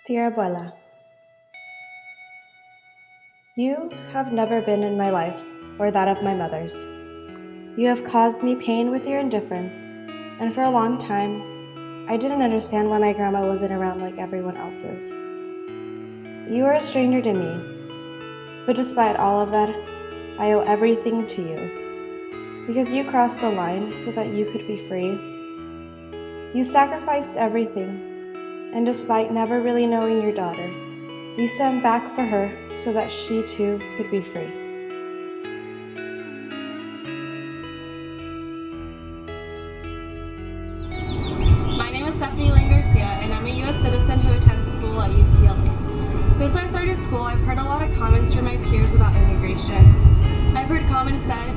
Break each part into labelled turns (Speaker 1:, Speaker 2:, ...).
Speaker 1: Dear Abuela, you have never been in my life or that of my mother's. You have caused me pain with your indifference, and for a long time, I didn't understand why my grandma wasn't around like everyone else's. You are a stranger to me, but despite all of that, I owe everything to you, because you crossed the line so that you could be free. You sacrificed everything, and despite never really knowing your daughter, you sent back for her so that she too could be free.
Speaker 2: My name is Stephanie Lynn Garcia, and I'm a U.S. citizen who attends school at UCLA. Since I started school, I've heard a lot of comments from my peers about immigration. I've heard comments said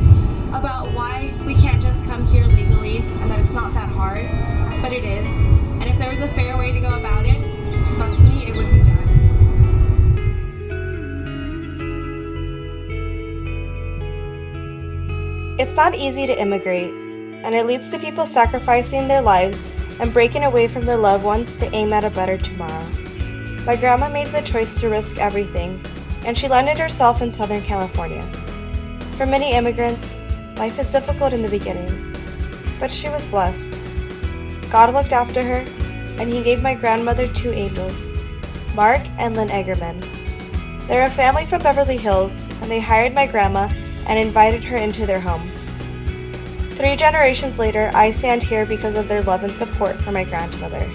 Speaker 2: about why we can't just come here legally and that it's not that hard, but it is. And if there was a fair way to go about it, trust me, it would be done.
Speaker 1: It's not easy to immigrate, and it leads to people sacrificing their lives and breaking away from their loved ones to aim at a better tomorrow. My grandma made the choice to risk everything, and she landed herself in Southern California. For many immigrants, life is difficult in the beginning, but she was blessed. God looked after her, and He gave my grandmother two angels, Mark and Lynn Eggerman. They're a family from Beverly Hills, and they hired my grandma and invited her into their home. 3 generations later, I stand here because of their love and support for my grandmother.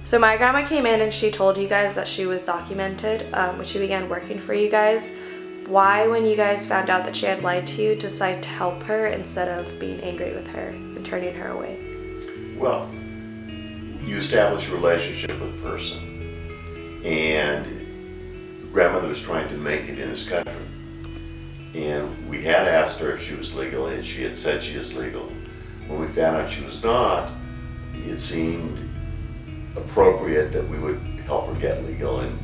Speaker 1: So my grandma came in and she told you guys that she was documented when she began working for you guys. Why, when you guys found out that she had lied to you, decide to help her instead of being angry with her and turning her away?
Speaker 3: Well, you establish a relationship with a person, and grandmother was trying to make it in this country, and we had asked her if she was legal, and she had said she is legal. When we found out she was not, it seemed appropriate that we would help her get legal, and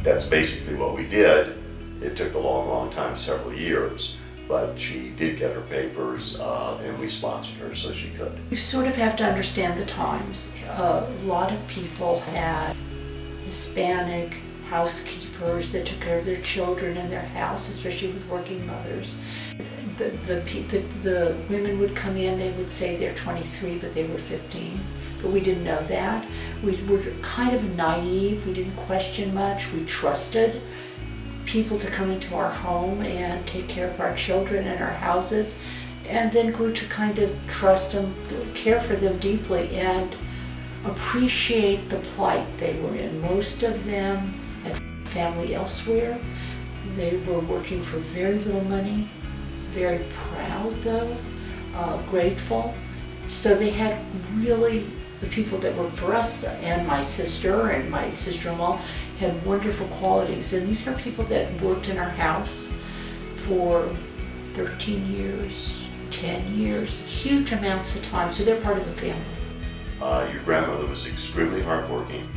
Speaker 3: that's basically what we did. It took a long time, several years, but she did get her papers, and we sponsored her so she could.
Speaker 4: You sort of have to understand the times. A lot of people had Hispanic housekeepers that took care of their children in their house, especially with working mothers. The women would come in, they would say they're 23, but they were 15. But we didn't know that. We were kind of naive. We didn't question much. We trusted people to come into our home and take care of our children and our houses, and then grew to kind of trust and care for them deeply and appreciate the plight they were in. Most of them had family elsewhere. They were working for very little money, very proud though, grateful. So they had really, the people that worked for us and my sister and my sister-in-law had wonderful qualities. And these are people that worked in our house for 13 years, 10 years, huge amounts of time. So they're part of the family.
Speaker 3: Your grandmother was extremely hardworking.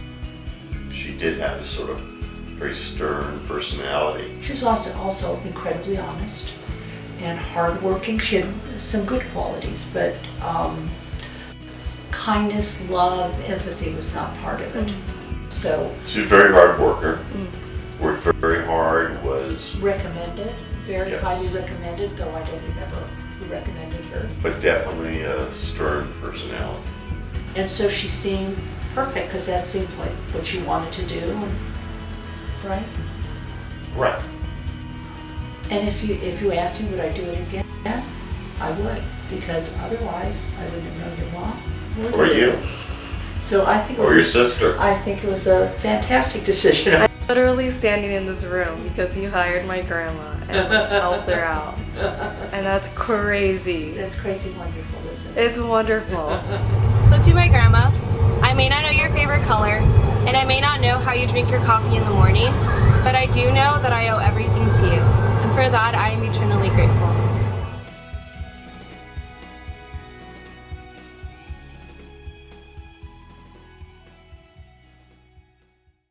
Speaker 3: She did have this sort of very stern personality.
Speaker 4: She was also incredibly honest and hardworking. She had some good qualities, but kindness, love, empathy was not part of it. So
Speaker 3: she was a very hard worker, worked very hard, was
Speaker 4: recommended, very
Speaker 3: yes,
Speaker 4: highly recommended, though I don't remember who recommended her.
Speaker 3: but definitely a stern personality.
Speaker 4: And so she seemed perfect because that seemed like what she wanted to do, right?
Speaker 3: Right.
Speaker 4: And if you asked me would I do it again, I would, because otherwise I wouldn't have known your mom.
Speaker 3: Or you.
Speaker 4: So I think
Speaker 3: Or your sister.
Speaker 4: I think it was a fantastic decision.
Speaker 1: I'm literally standing in this room because you hired my grandma and helped her out. And that's crazy.
Speaker 4: That's crazy wonderful, isn't it?
Speaker 1: It's wonderful.
Speaker 2: So to my grandma, I may not know your favorite color, and I may not know how you drink your coffee in the morning, but I do know that I owe everything to you. And for that, I am eternally grateful.